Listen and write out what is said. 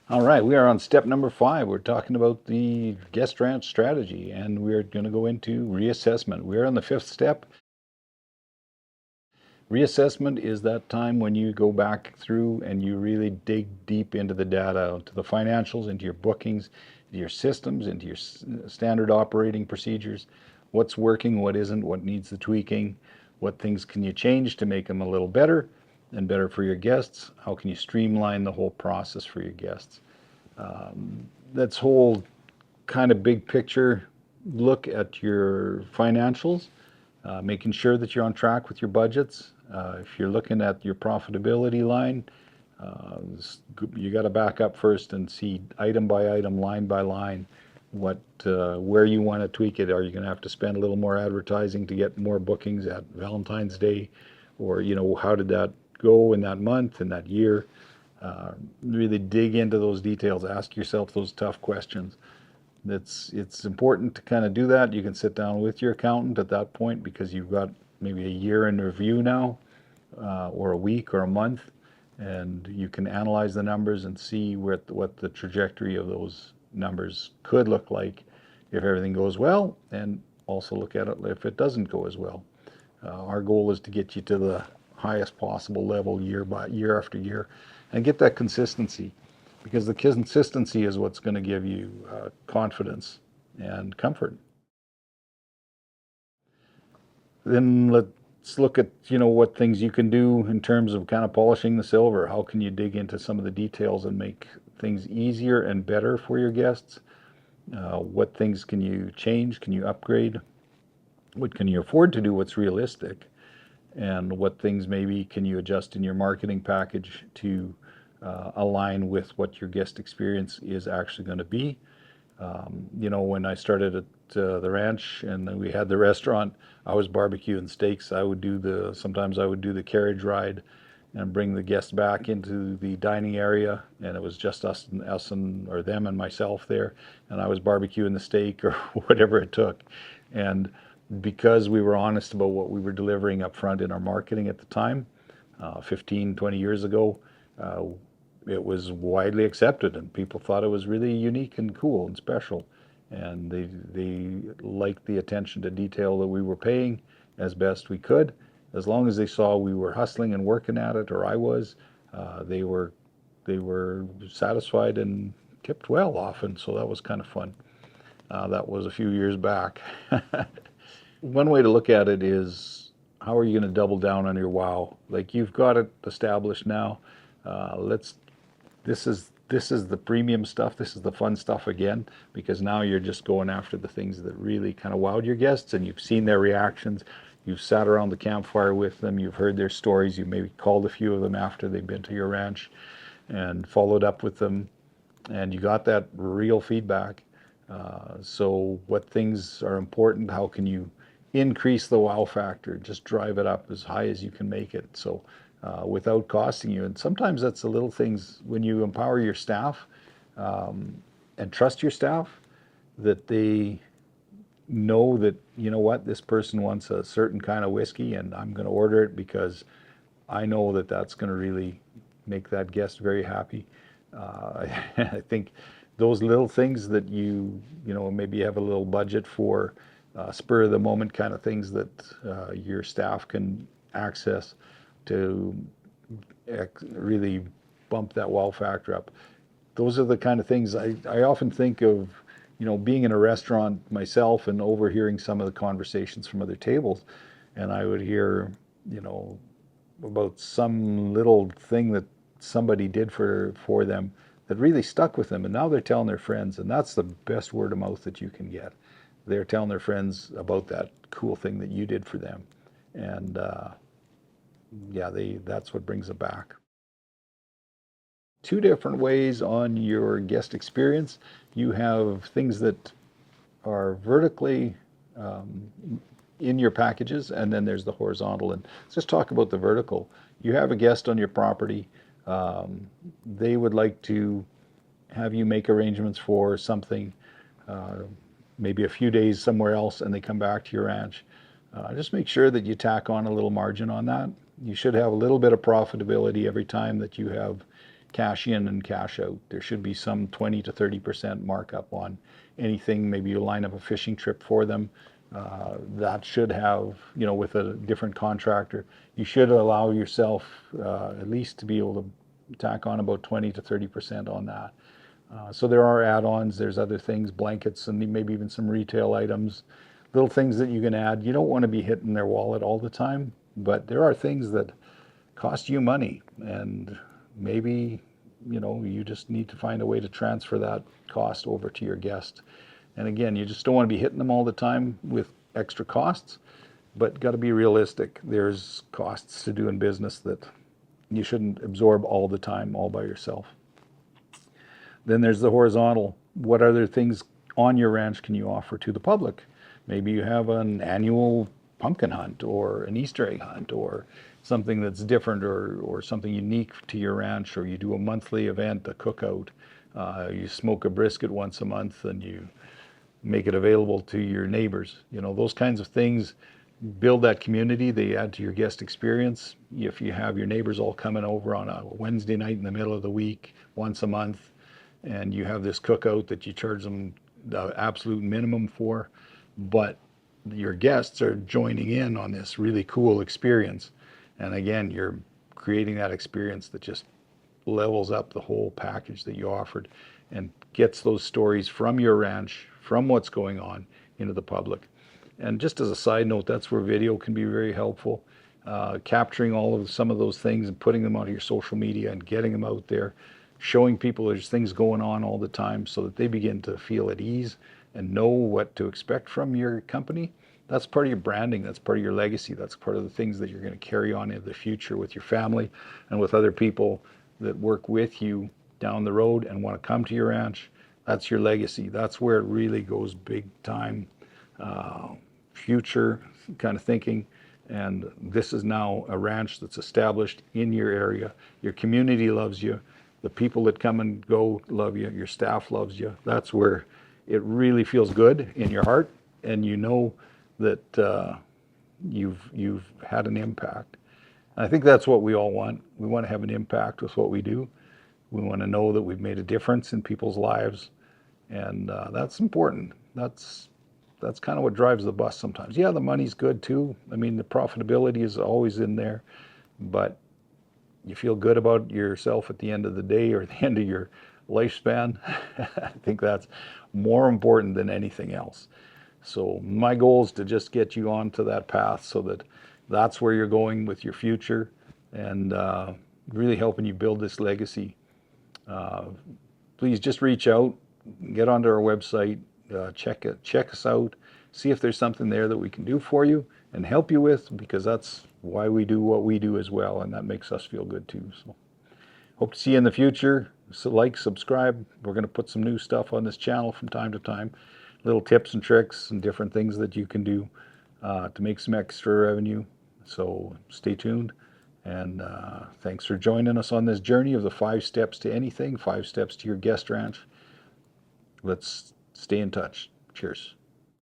All right, we are on step number 5. We're talking about the guest ranch strategy, and we're going to go into reassessment. We're on the 5th step. Reassessment is that time when you go back through and you really dig deep into the data, into the financials, into your bookings, into your systems, into your standard operating procedures. What's working, what isn't, what needs the tweaking, what things can you change to make them a little better and better for your guests? How can you streamline the whole process for your guests? That's whole kind of big picture look at your financials, making sure that you're on track with your budgets. If you're looking at your profitability line, uh, you got to back up first and see item by item, line by line, what where you want to tweak it. Are you going to have to spend a little more advertising to get more bookings at Valentine's Day, or how did that go in that month, in that year? Really dig into those details. Ask yourself those tough questions. It's important to kind of do that. You can sit down with your accountant at that point because you've got maybe a year in review now, or a week or a month, and you can analyze the numbers and see what the trajectory of those numbers could look like if everything goes well, and also look at it if it doesn't go as well. Our goal is to get you to the highest possible level year by year after year and get that consistency, because the consistency is what's going to give you confidence and comfort. Then let's look at what things you can do in terms of kind of polishing the silver. How can you dig into some of the details and make things easier and better for your guests? What things can you change? Can you upgrade? What can you afford to do? What's realistic? And what things maybe can you adjust in your marketing package to align with what your guest experience is actually going to be? When I started at the ranch and then we had the restaurant, I was barbecuing steaks. Sometimes I would do the carriage ride and bring the guests back into the dining area, and it was just us and or them and myself there, and I was barbecuing the steak or whatever it took. And because we were honest about what we were delivering up front in our marketing at the time, 15, 20 years ago, uh, it was widely accepted, and people thought it was really unique and cool and special. And they liked the attention to detail that we were paying as best we could. As long as they saw we were hustling and working at it, or I was, they were satisfied and tipped well often. So that was kind of fun. That was a few years back. One way to look at it is, how are you going to double down on your wow? Like, you've got it established now. Let's this is the premium stuff. This is the fun stuff again, because now you're just going after the things that really kind of wowed your guests, and you've seen their reactions. You've sat around the campfire with them. You've heard their stories. You maybe called a few of them after they've been to your ranch and followed up with them, and you got that real feedback. So what things are important? How can you increase the wow factor? Just drive it up as high as you can make it. So without costing you. And sometimes that's the little things when you empower your staff, and trust your staff, that they know that, what, this person wants a certain kind of whiskey and I'm going to order it because I know that that's going to really make that guest very happy. I think those little things that maybe you have a little budget for, spur of the moment kind of things that your staff can access to really bump that wow factor up. Those are the kind of things I often think of, being in a restaurant myself and overhearing some of the conversations from other tables. And I would hear, you know, about some little thing that somebody did for them that really stuck with them. And now they're telling their friends, and that's the best word of mouth that you can get. They're telling their friends about that cool thing that you did for them. And yeah, that's what brings it back. Two different ways on your guest experience. You have things that are vertically um, in your packages, and then there's the horizontal. And let's just talk about the vertical. You have a guest on your property. They would like to have you make arrangements for something, uh, maybe a few days somewhere else, and they come back to your ranch. Just make sure that you tack on a little margin on that. You should have a little bit of profitability every time that you have cash in and cash out. There should be some 20 to 30% markup on anything. Maybe you line up a fishing trip for them. That should have, with a different contractor, you should allow yourself at least to be able to tack on about 20 to 30% on that. So there are add-ons, there's other things, blankets, and maybe even some retail items, little things that you can add. You don't want to be hitting their wallet all the time, but there are things that cost you money, and maybe, you just need to find a way to transfer that cost over to your guest. And again, you just don't want to be hitting them all the time with extra costs, but got to be realistic. There's costs to doing business that you shouldn't absorb all the time, all by yourself. Then there's the horizontal. What other things on your ranch can you offer to the public? Maybe you have an annual pumpkin hunt or an Easter egg hunt or something that's different or something unique to your ranch, or you do a monthly event, a cookout. You smoke a brisket once a month and you make it available to your neighbors. Those kinds of things build that community. They add to your guest experience. If you have your neighbors all coming over on a Wednesday night in the middle of the week, once a month, and you have this cookout that you charge them the absolute minimum for, but your guests are joining in on this really cool experience. And again, you're creating that experience that just levels up the whole package that you offered and gets those stories from your ranch, from what's going on, into the public. And just as a side note, that's where video can be very helpful. Capturing some of those things and putting them onto your social media and getting them out there, showing people there's things going on all the time so that they begin to feel at ease and know what to expect from your company. That's part of your branding. That's part of your legacy. That's part of the things that you're going to carry on into the future with your family and with other people that work with you down the road and want to come to your ranch. That's your legacy. That's where it really goes big time, future kind of thinking. And this is now a ranch that's established in your area. Your community loves you. The people that come and go love you. Your staff loves you. That's where it really feels good in your heart, and you know that you've had an impact. And I think that's what we all want. We want to have an impact with what we do. We want to know that we've made a difference in people's lives, and that's important. That's kind of what drives the bus sometimes. Yeah, the money's good too. I mean, the profitability is always in there, but you feel good about yourself at the end of the day or at the end of your lifespan. I think that's more important than anything else. So my goal is to just get you onto that path so that that's where you're going with your future, and really helping you build this legacy. Please just reach out, get onto our website, check us out, see if there's something there that we can do for you and help you with, because that's why we do what we do as well, and that makes us feel good too. So hope to see you in the future. So like, subscribe. We're going to put some new stuff on this channel from time to time, little tips and tricks and different things that you can do to make some extra revenue. So stay tuned, and thanks for joining us on this journey of the 5 steps to anything, 5 steps to your guest ranch. Let's stay in touch. Cheers.